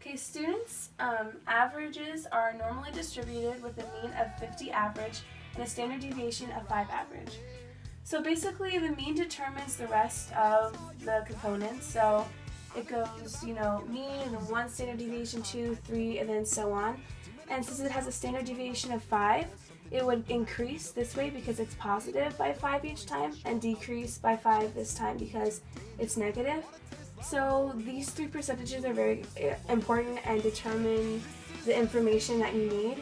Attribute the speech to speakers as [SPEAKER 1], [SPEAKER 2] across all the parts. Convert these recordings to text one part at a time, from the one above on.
[SPEAKER 1] Okay, students' averages are normally distributed with a mean of 50 average and a standard deviation of 5 average. So basically the mean determines the rest of the components. So it goes, mean and then 1 standard deviation, 2, 3, and then so on. And since it has a standard deviation of 5, it would increase this way because it's positive by 5 each time and decrease by 5 this time because it's negative. So these 3 percentages are very important and determine the information that you need.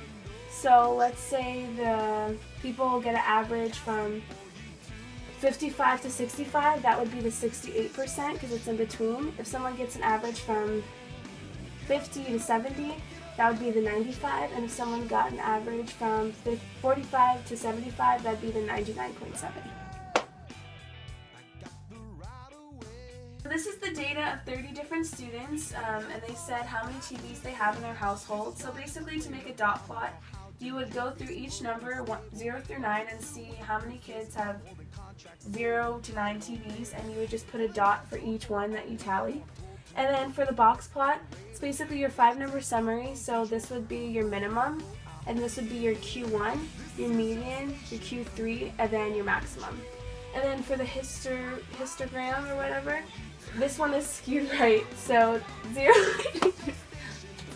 [SPEAKER 1] So let's say the people get an average from 55 to 65, that would be the 68% because it's in between. If someone gets an average from 50 to 70, that would be the 95, and if someone got an average from 45 to 75, that'd be the 99.7. This is the data of 30 different students, and they said how many TVs they have in their household. So basically, to make a dot plot, you would go through each number 0 through 9 and see how many kids have 0 to 9 TVs, and you would just put a dot for each one that you tally. And then for the box plot, it's basically your 5-number summary. So this would be your minimum, and this would be your Q1, your median, your Q3, and then your maximum. And then for the histogram or whatever, this one is skewed right. So 0.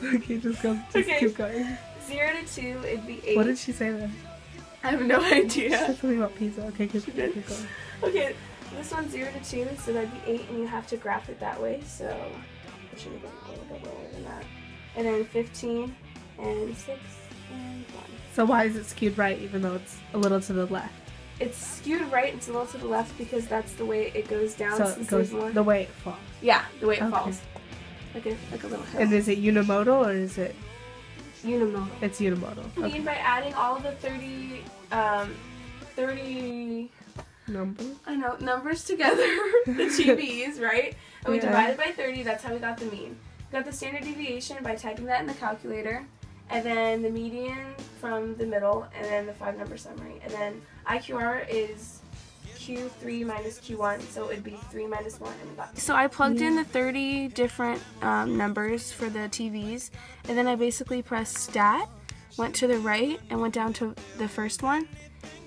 [SPEAKER 2] Okay, just keep going.
[SPEAKER 1] 0 to 2, it'd be 8.
[SPEAKER 2] What did she say then?
[SPEAKER 1] I have no idea.
[SPEAKER 2] She said something about pizza. Okay, keep going.
[SPEAKER 1] Okay, this one's 0 to 2, so that'd be 8, and you have to graph it that way. So I should have gone a little bit lower than that. And then 15 and 6 and 1.
[SPEAKER 2] So why is it skewed right even though it's a little to the left?
[SPEAKER 1] It's skewed right, it's a little to the left because that's the way it goes down.
[SPEAKER 2] So it goes the way it falls.
[SPEAKER 1] Yeah, the way it falls. Like a little hill.
[SPEAKER 2] And is it unimodal or is it?
[SPEAKER 1] Unimodal.
[SPEAKER 2] It's unimodal.
[SPEAKER 1] I mean by adding all the 30 numbers together, the TVs, right? And we divided by 30, that's how we got the mean. We got the standard deviation by typing that in the calculator, and then the median from the middle, and then the 5-number summary. And then IQR is Q3 minus Q1, so it'd be 3 minus 1, and we got. So I plugged in the 30 different numbers for the TVs, and then I basically pressed stat, went to the right, and went down to the first one,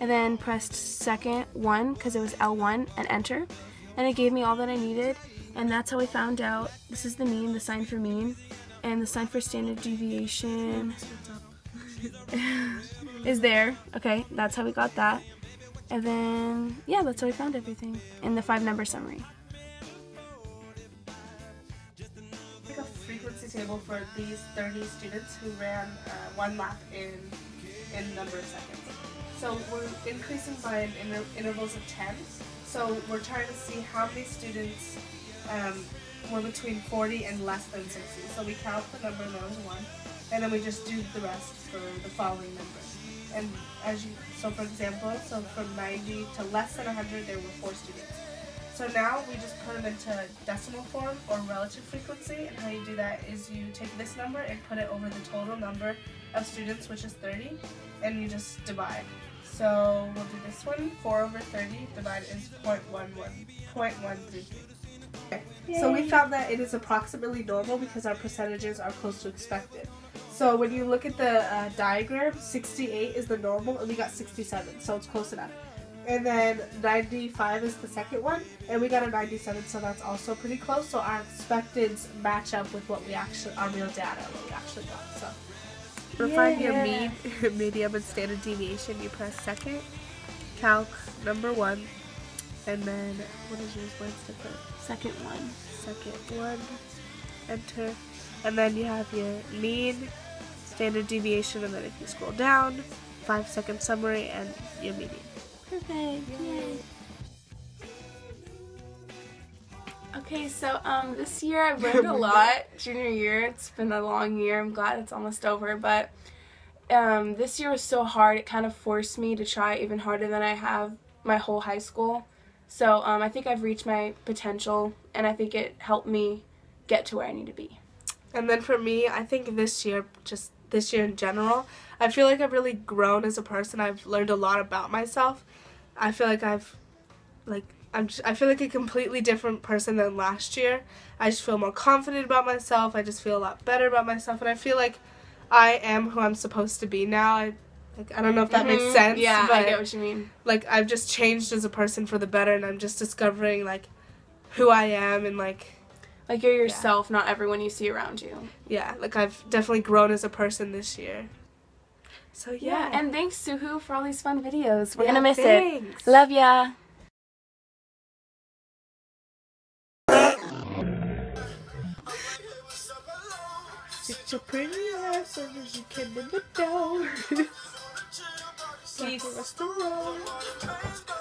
[SPEAKER 1] and then pressed second one because it was L1 and enter, and it gave me all that I needed, and that's how we found out. This is the mean, the sign for mean, and the sign for standard deviation is there. Okay, that's how we got that. And then, yeah, that's how we found everything in the 5-number summary.
[SPEAKER 3] Make a frequency table for these 30 students who ran one lap in number of seconds. So we're increasing by intervals of 10. So we're trying to see how many students were between 40 and less than 60. So we count the number known as 1, and then we just do the rest for the following number. And so for example, so from 90 to less than 100, there were 4 students. So now we just put them into decimal form or relative frequency, and how you do that is you take this number and put it over the total number of students, which is 30, and you just divide. So we'll do this one, 4 over 30 divided is 0.133. Okay. So we found that it is approximately normal because our percentages are close to expected. So when you look at the diagram, 68 is the normal, and we got 67, so it's close enough. And then 95 is the second one, and we got a 97, so that's also pretty close. So our expecteds match up with what we actually, our real data, what we actually got. So
[SPEAKER 2] to find your mean, medium, and standard deviation, you press second, calc, number 1, and then, what is yours? What's different?
[SPEAKER 1] Second one,
[SPEAKER 2] enter, and then you have your mean, standard deviation, and then if you scroll down, 5-second summary, and your median.
[SPEAKER 1] Perfect. Yay. Okay, so this year I've learned a lot. Junior year, it's been a long year. I'm glad it's almost over, but this year was so hard. It kind of forced me to try even harder than I have my whole high school. So I think I've reached my potential, and I think it helped me get to where I need to be.
[SPEAKER 3] And then for me, I think this year, just this year in general, I feel like I've really grown as a person. I've learned a lot about myself. I feel like I've
[SPEAKER 2] I feel like a completely different person than last year. I just feel more confident about myself. I just feel a lot better about myself, and I feel like I am who I'm supposed to be now. I don't know if that makes sense.
[SPEAKER 1] Yeah,
[SPEAKER 2] but
[SPEAKER 1] I get what you mean.
[SPEAKER 2] like I've just changed as a person for the better, and I'm just discovering like who I am, and like
[SPEAKER 1] you're yourself, not everyone you see around you.
[SPEAKER 2] yeah, like I've definitely grown as a person this year. So
[SPEAKER 1] Yeah, and thanks Suhu for all these fun videos. We're
[SPEAKER 2] Yeah,
[SPEAKER 1] gonna miss
[SPEAKER 2] thanks.
[SPEAKER 1] it. Love ya.
[SPEAKER 2] Sit your pretty ass under you came in the door.
[SPEAKER 3] Peace.
[SPEAKER 2] Restaurant.